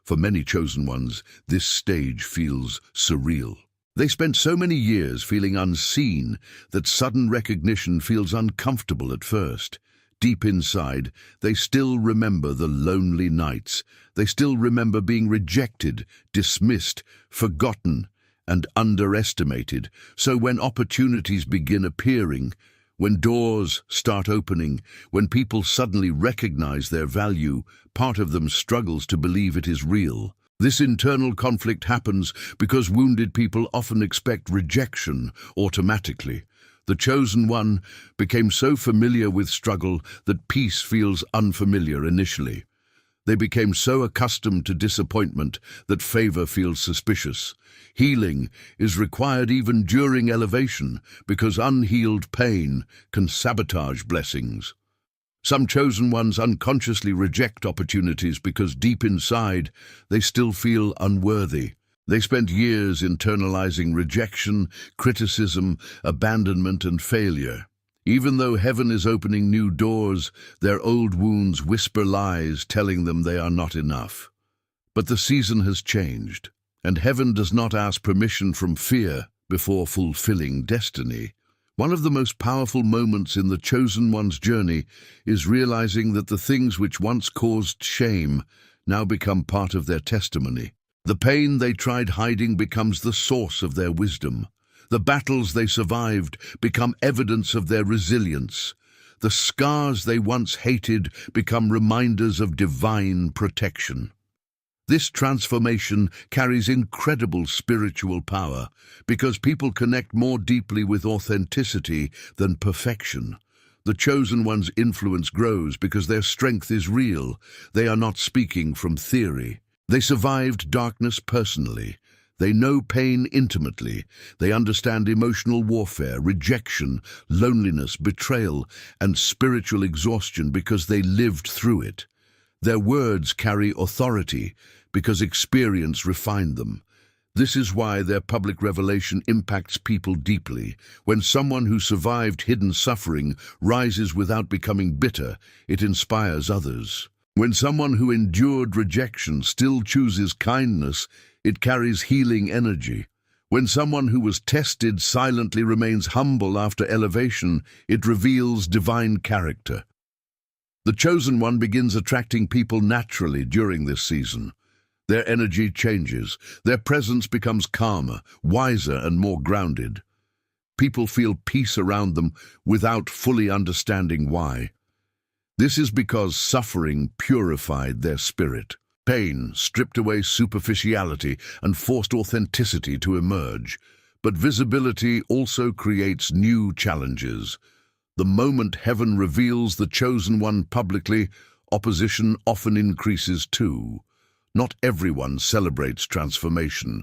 For many chosen ones, this stage feels surreal. They spent so many years feeling unseen that sudden recognition feels uncomfortable at first. Deep inside, they still remember the lonely nights. They still remember being rejected, dismissed, forgotten, and underestimated. So when opportunities begin appearing, when doors start opening, when people suddenly recognize their value, part of them struggles to believe it is real. This internal conflict happens because wounded people often expect rejection automatically. The chosen one became so familiar with struggle that peace feels unfamiliar initially. They became so accustomed to disappointment that favor feels suspicious. Healing is required even during elevation because unhealed pain can sabotage blessings. Some chosen ones unconsciously reject opportunities because deep inside they still feel unworthy. They spent years internalizing rejection, criticism, abandonment, and failure. Even though heaven is opening new doors, their old wounds whisper lies telling them they are not enough. But the season has changed, and heaven does not ask permission from fear before fulfilling destiny. One of the most powerful moments in the chosen one's journey is realizing that the things which once caused shame now become part of their testimony. The pain they tried hiding becomes the source of their wisdom. The battles they survived become evidence of their resilience. The scars they once hated become reminders of divine protection. This transformation carries incredible spiritual power because people connect more deeply with authenticity than perfection. The chosen one's influence grows because their strength is real. They are not speaking from theory. They survived darkness personally. They know pain intimately. They understand emotional warfare, rejection, loneliness, betrayal, and spiritual exhaustion because they lived through it. Their words carry authority because experience refined them. This is why their public revelation impacts people deeply. When someone who survived hidden suffering rises without becoming bitter, it inspires others. When someone who endured rejection still chooses kindness, it carries healing energy. When someone who was tested silently remains humble after elevation, it reveals divine character. The chosen one begins attracting people naturally during this season. Their energy changes. Their presence becomes calmer, wiser, and more grounded. People feel peace around them without fully understanding why. This is because suffering purified their spirit. Pain stripped away superficiality and forced authenticity to emerge. But visibility also creates new challenges. The moment heaven reveals the chosen one publicly, opposition often increases too. Not everyone celebrates transformation.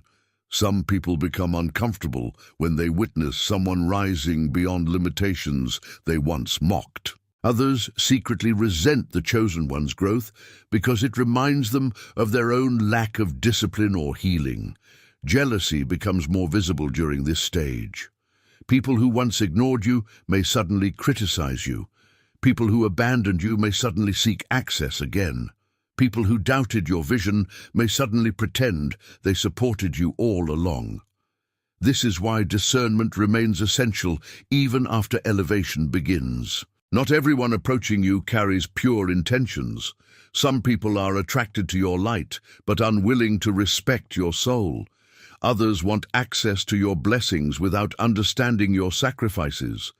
Some people become uncomfortable when they witness someone rising beyond limitations they once mocked. Others secretly resent the chosen one's growth because it reminds them of their own lack of discipline or healing. Jealousy becomes more visible during this stage. People who once ignored you may suddenly criticize you. People who abandoned you may suddenly seek access again. People who doubted your vision may suddenly pretend they supported you all along. This is why discernment remains essential even after elevation begins. Not everyone approaching you carries pure intentions. Some people are attracted to your light, but unwilling to respect your soul. Others want access to your blessings without understanding your sacrifices.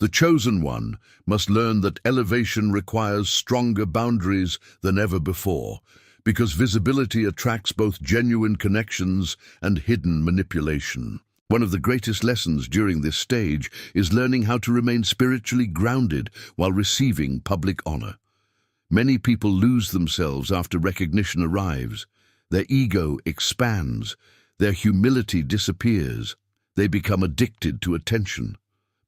The chosen one must learn that elevation requires stronger boundaries than ever before, because visibility attracts both genuine connections and hidden manipulation. One of the greatest lessons during this stage is learning how to remain spiritually grounded while receiving public honor. Many people lose themselves after recognition arrives. Their ego expands, their humility disappears, they become addicted to attention.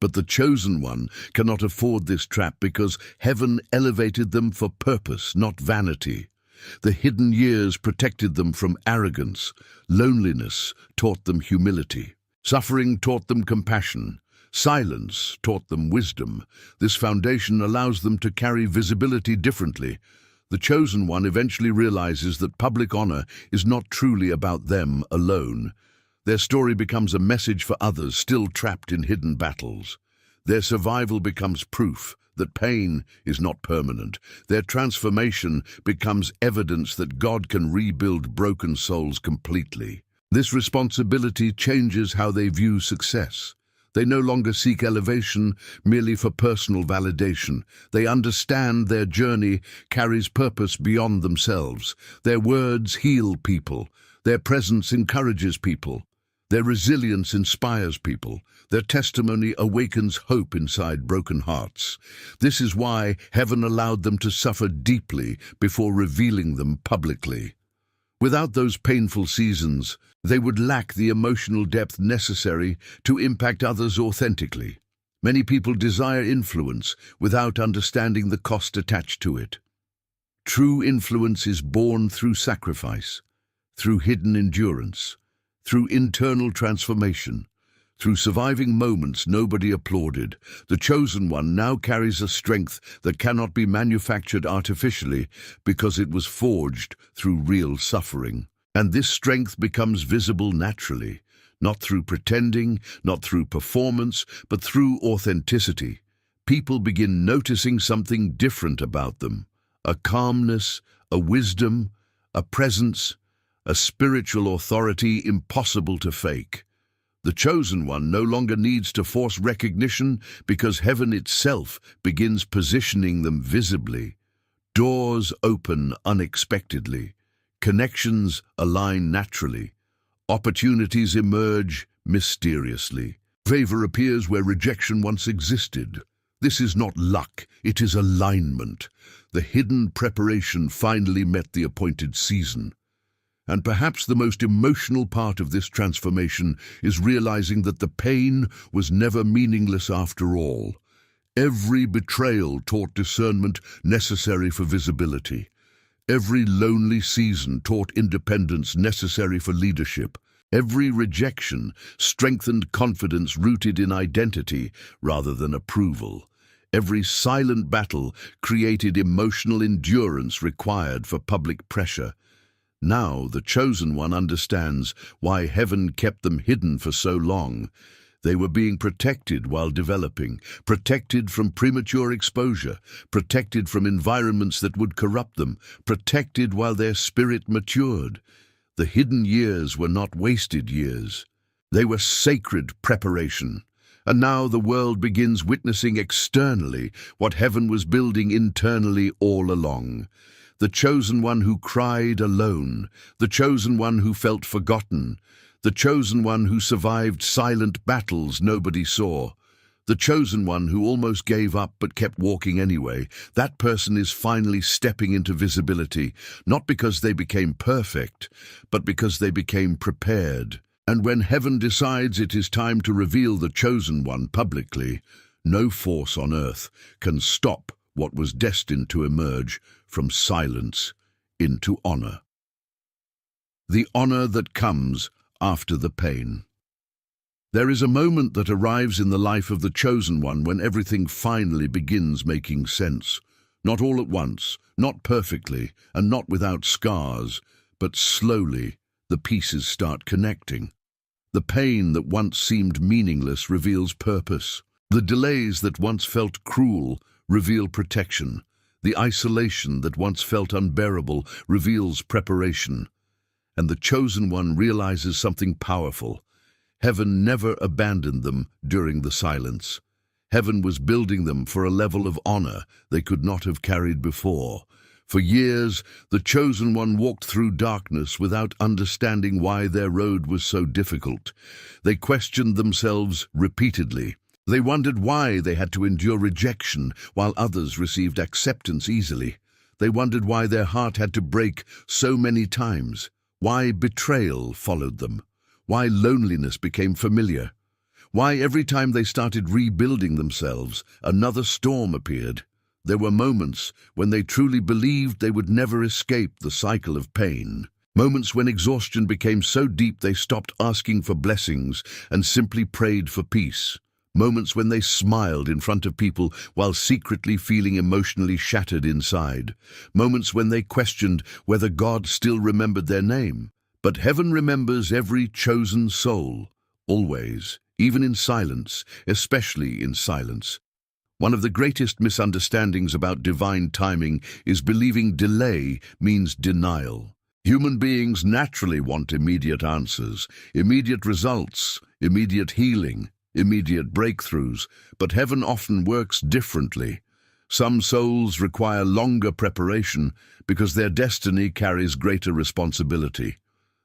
But the chosen one cannot afford this trap because heaven elevated them for purpose, not vanity. The hidden years protected them from arrogance. Loneliness taught them humility. Suffering taught them compassion. Silence taught them wisdom. This foundation allows them to carry visibility differently. The chosen one eventually realizes that public honor is not truly about them alone. Their story becomes a message for others still trapped in hidden battles. Their survival becomes proof that pain is not permanent. Their transformation becomes evidence that God can rebuild broken souls completely. This responsibility changes how they view success. They no longer seek elevation merely for personal validation. They understand their journey carries purpose beyond themselves. Their words heal people. Their presence encourages people. Their resilience inspires people. Their testimony awakens hope inside broken hearts. This is why heaven allowed them to suffer deeply before revealing them publicly. Without those painful seasons, they would lack the emotional depth necessary to impact others authentically. Many people desire influence without understanding the cost attached to it. True influence is born through sacrifice, through hidden endurance, through internal transformation, through surviving moments nobody applauded. The chosen one now carries a strength that cannot be manufactured artificially because it was forged through real suffering. And this strength becomes visible naturally, not through pretending, not through performance, but through authenticity. People begin noticing something different about them, a calmness, a wisdom, a presence, a spiritual authority impossible to fake. The chosen one no longer needs to force recognition because heaven itself begins positioning them visibly. Doors open unexpectedly. Connections align naturally. Opportunities emerge mysteriously. Favor appears where rejection once existed. This is not luck, it is alignment. The hidden preparation finally met the appointed season. And perhaps the most emotional part of this transformation is realizing that the pain was never meaningless after all. Every betrayal taught discernment necessary for visibility. Every lonely season taught independence necessary for leadership. Every rejection strengthened confidence rooted in identity rather than approval. Every silent battle created emotional endurance required for public pressure. Now the chosen one understands why heaven kept them hidden for so long. They were being protected while developing, protected from premature exposure, protected from environments that would corrupt them, protected while their spirit matured. The hidden years were not wasted years. They were sacred preparation. And now the world begins witnessing externally what heaven was building internally all along. The chosen one who cried alone, the chosen one who felt forgotten, the chosen one who survived silent battles nobody saw, the chosen one who almost gave up but kept walking anyway. That person is finally stepping into visibility, not because they became perfect, but because they became prepared. And when heaven decides it is time to reveal the chosen one publicly, no force on earth can stop what was destined to emerge from silence into honor. The honor that comes after the pain. There is a moment that arrives in the life of the chosen one when everything finally begins making sense. Not all at once, not perfectly, and not without scars, but slowly the pieces start connecting. The pain that once seemed meaningless reveals purpose. The delays that once felt cruel reveal protection. The isolation that once felt unbearable reveals preparation. And the chosen one realizes something powerful. Heaven never abandoned them during the silence. Heaven was building them for a level of honor they could not have carried before. For years, the chosen one walked through darkness without understanding why their road was so difficult. They questioned themselves repeatedly. They wondered why they had to endure rejection while others received acceptance easily. They wondered why their heart had to break so many times, why betrayal followed them, why loneliness became familiar, why every time they started rebuilding themselves, another storm appeared. There were moments when they truly believed they would never escape the cycle of pain. Moments when exhaustion became so deep they stopped asking for blessings and simply prayed for peace. Moments when they smiled in front of people while secretly feeling emotionally shattered inside. Moments when they questioned whether God still remembered their name. But heaven remembers every chosen soul, always, even in silence, especially in silence. One of the greatest misunderstandings about divine timing is believing delay means denial. Human beings naturally want immediate answers, immediate results, immediate healing, immediate breakthroughs, but heaven often works differently. Some souls require longer preparation because their destiny carries greater responsibility.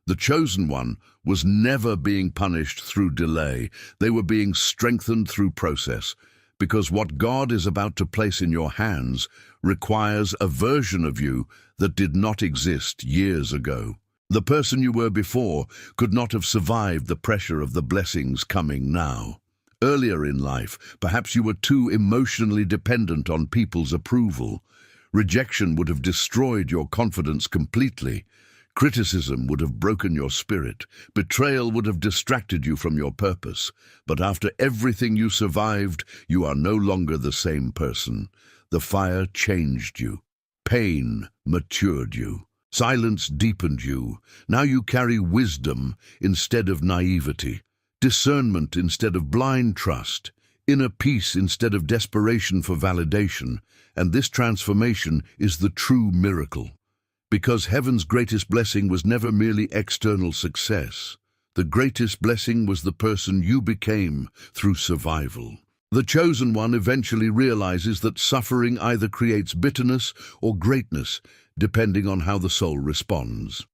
The chosen one was never being punished through delay. They were being strengthened through process, because what God is about to place in your hands requires a version of you that did not exist years ago. The person you were before could not have survived the pressure of the blessings coming now. Earlier in life, perhaps you were too emotionally dependent on people's approval. Rejection would have destroyed your confidence completely. Criticism would have broken your spirit. Betrayal would have distracted you from your purpose. But after everything you survived, you are no longer the same person. The fire changed you. Pain matured you. Silence deepened you. Now you carry wisdom instead of naivety, discernment instead of blind trust, inner peace instead of desperation for validation. And this transformation is the true miracle. Because heaven's greatest blessing was never merely external success. The greatest blessing was the person you became through survival. The chosen one eventually realizes that suffering either creates bitterness or greatness, depending on how the soul responds.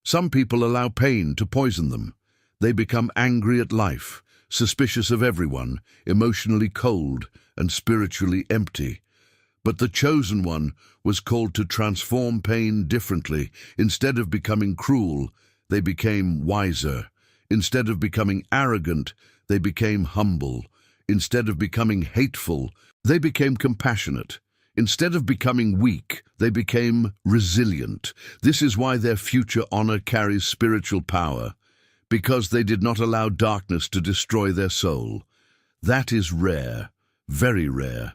Some people allow pain to poison them. They become angry at life, suspicious of everyone, emotionally cold, and spiritually empty. But the chosen one was called to transform pain differently. Instead of becoming cruel, they became wiser. Instead of becoming arrogant, they became humble. Instead of becoming hateful, they became compassionate. Instead of becoming weak, they became resilient. This is why their future honor carries spiritual power, because they did not allow darkness to destroy their soul. That is rare, very rare.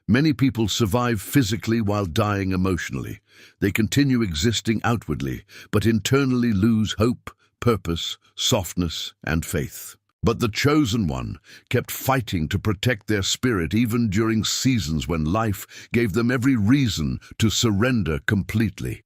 Many people survive physically while dying emotionally. They continue existing outwardly, but internally lose hope, purpose, softness, and faith. But the chosen one kept fighting to protect their spirit even during seasons when life gave them every reason to surrender completely.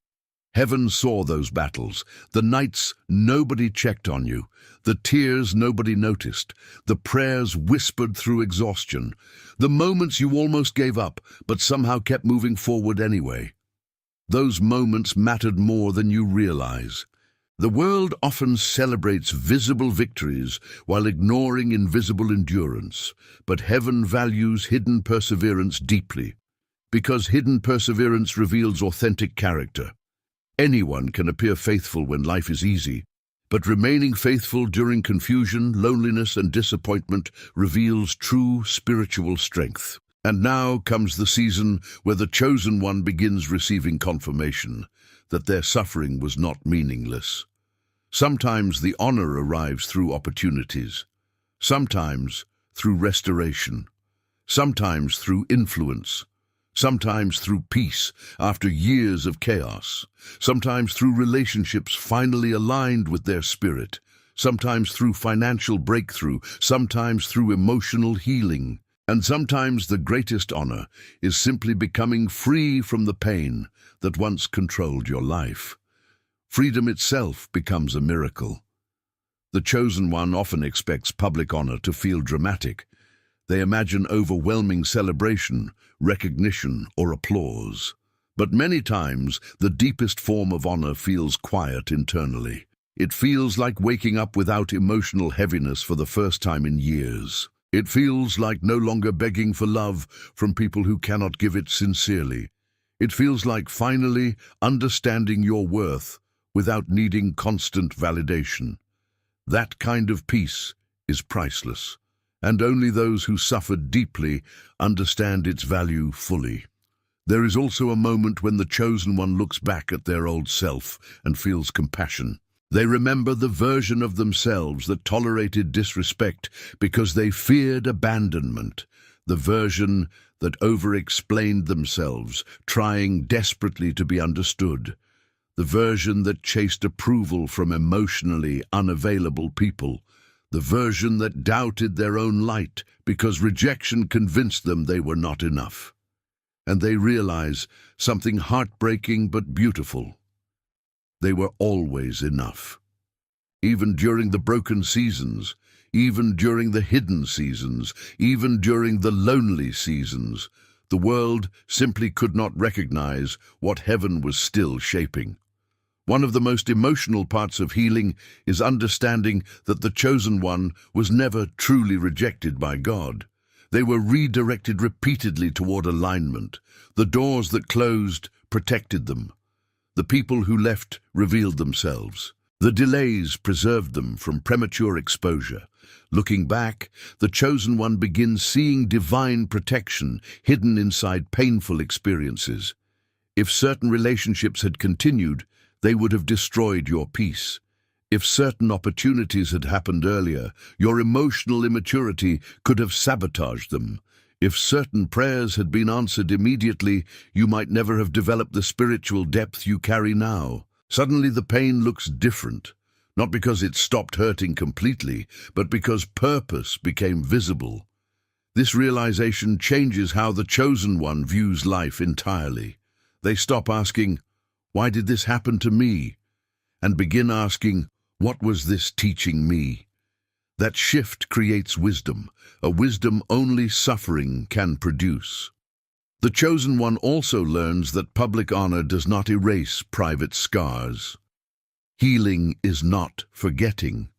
Heaven saw those battles, the nights nobody checked on you, the tears nobody noticed, the prayers whispered through exhaustion, the moments you almost gave up but somehow kept moving forward anyway. Those moments mattered more than you realize. The world often celebrates visible victories while ignoring invisible endurance, but heaven values hidden perseverance deeply, because hidden perseverance reveals authentic character. Anyone can appear faithful when life is easy, but remaining faithful during confusion, loneliness, and disappointment reveals true spiritual strength. And now comes the season where the chosen one begins receiving confirmation that their suffering was not meaningless. Sometimes the honor arrives through opportunities, sometimes through restoration, sometimes through influence, sometimes through peace after years of chaos, sometimes through relationships finally aligned with their spirit, sometimes through financial breakthrough, sometimes through emotional healing. And sometimes the greatest honor is simply becoming free from the pain that once controlled your life. Freedom itself becomes a miracle. The chosen one often expects public honor to feel dramatic. They imagine overwhelming celebration, recognition, or applause. But many times, the deepest form of honor feels quiet internally. It feels like waking up without emotional heaviness for the first time in years. It feels like no longer begging for love from people who cannot give it sincerely. It feels like finally understanding your worth without needing constant validation. That kind of peace is priceless, and only those who suffered deeply understand its value fully. There is also a moment when the chosen one looks back at their old self and feels compassion. They remember the version of themselves that tolerated disrespect because they feared abandonment, the version that over-explained themselves, trying desperately to be understood, the version that chased approval from emotionally unavailable people, the version that doubted their own light because rejection convinced them they were not enough. And they realize something heartbreaking but beautiful. They were always enough. Even during the broken seasons, even during the hidden seasons, even during the lonely seasons, the world simply could not recognize what heaven was still shaping. One of the most emotional parts of healing is understanding that the chosen one was never truly rejected by God. They were redirected repeatedly toward alignment. The doors that closed protected them. The people who left revealed themselves. The delays preserved them from premature exposure. Looking back, the chosen one begins seeing divine protection hidden inside painful experiences. If certain relationships had continued, they would have destroyed your peace. If certain opportunities had happened earlier, your emotional immaturity could have sabotaged them. If certain prayers had been answered immediately, you might never have developed the spiritual depth you carry now. Suddenly the pain looks different, not because it stopped hurting completely, but because purpose became visible. This realization changes how the chosen one views life entirely. They stop asking, "Why did this happen to me?" and begin asking, "What was this teaching me?" That shift creates wisdom, a wisdom only suffering can produce. The chosen one also learns that public honor does not erase private scars. Healing is not forgetting.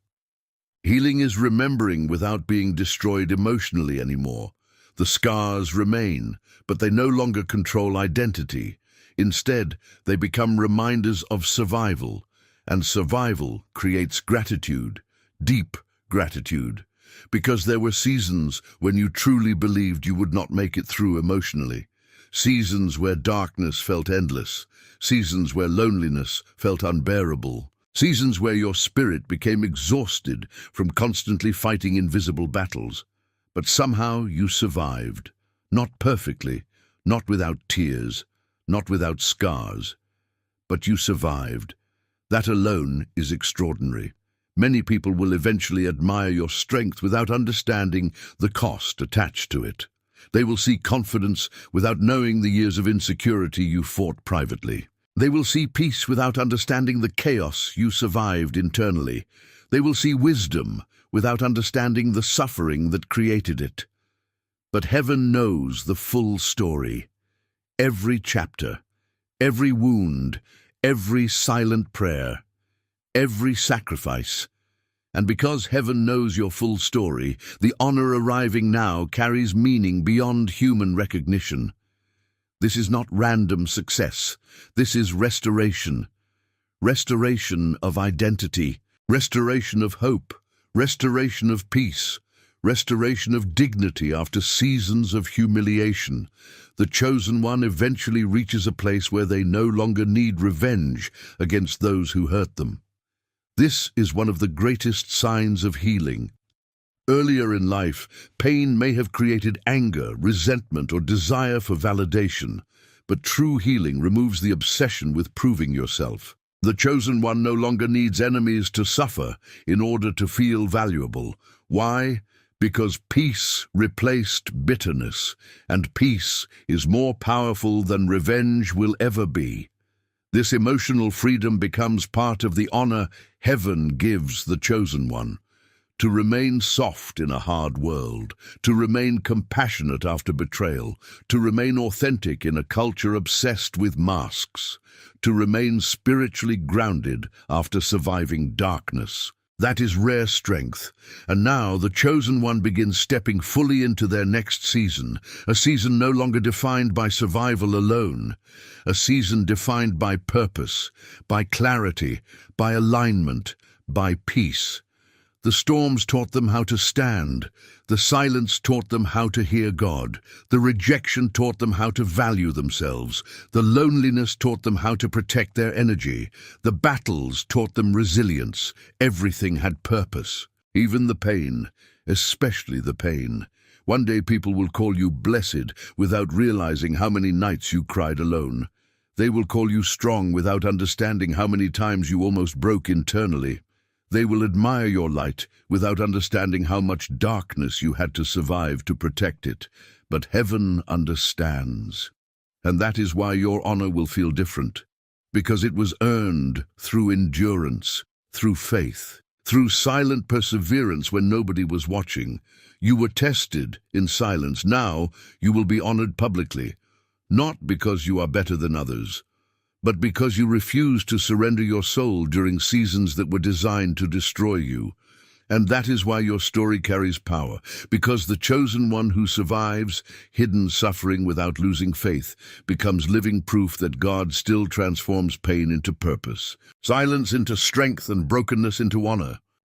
Healing is remembering without being destroyed emotionally anymore. The scars remain, but they no longer control identity. Instead, they become reminders of survival, and survival creates gratitude, deep gratitude, because there were seasons when you truly believed you would not make it through emotionally, seasons where darkness felt endless, seasons where loneliness felt unbearable, seasons where your spirit became exhausted from constantly fighting invisible battles. But somehow you survived, not perfectly, not without tears, not without scars, but you survived. That alone is extraordinary. Many people will eventually admire your strength without understanding the cost attached to it. They will see confidence without knowing the years of insecurity you fought privately. They will see peace without understanding the chaos you survived internally. They will see wisdom without understanding the suffering that created it. But heaven knows the full story. Every chapter, every wound, every silent prayer, every sacrifice. And because heaven knows your full story, the honor arriving now carries meaning beyond human recognition. This is not random success. This is restoration. Restoration of identity, restoration of hope, restoration of peace, restoration of dignity after seasons of humiliation. The chosen one eventually reaches a place where they no longer need revenge against those who hurt them. This is one of the greatest signs of healing. Earlier in life, pain may have created anger, resentment, or desire for validation, but true healing removes the obsession with proving yourself. The chosen one no longer needs enemies to suffer in order to feel valuable. Why? Because peace replaced bitterness, and peace is more powerful than revenge will ever be. This emotional freedom becomes part of the honor heaven gives the chosen one. to remain soft in a hard world, to remain compassionate after betrayal, to remain authentic in a culture obsessed with masks, to remain spiritually grounded after surviving darkness. That is rare strength, and now the chosen one begins stepping fully into their next season, a season no longer defined by survival alone, a season defined by purpose, by clarity, by alignment, by peace. The storms taught them how to stand. The silence taught them how to hear God. The rejection taught them how to value themselves. The loneliness taught them how to protect their energy. The battles taught them resilience. Everything had purpose. Even the pain, especially the pain. One day people will call you blessed without realizing how many nights you cried alone. They will call you strong without understanding how many times you almost broke internally. They will admire your light without understanding how much darkness you had to survive to protect it. But heaven understands. And that is why your honor will feel different. Because it was earned through endurance, through faith, through silent perseverance when nobody was watching. You were tested in silence. Now you will be honored publicly. Not because you are better than others, but because you refused to surrender your soul during seasons that were designed to destroy you. And that is why your story carries power, because the chosen one who survives hidden suffering without losing faith becomes living proof that God still transforms pain into purpose, silence into strength, and brokenness into honor.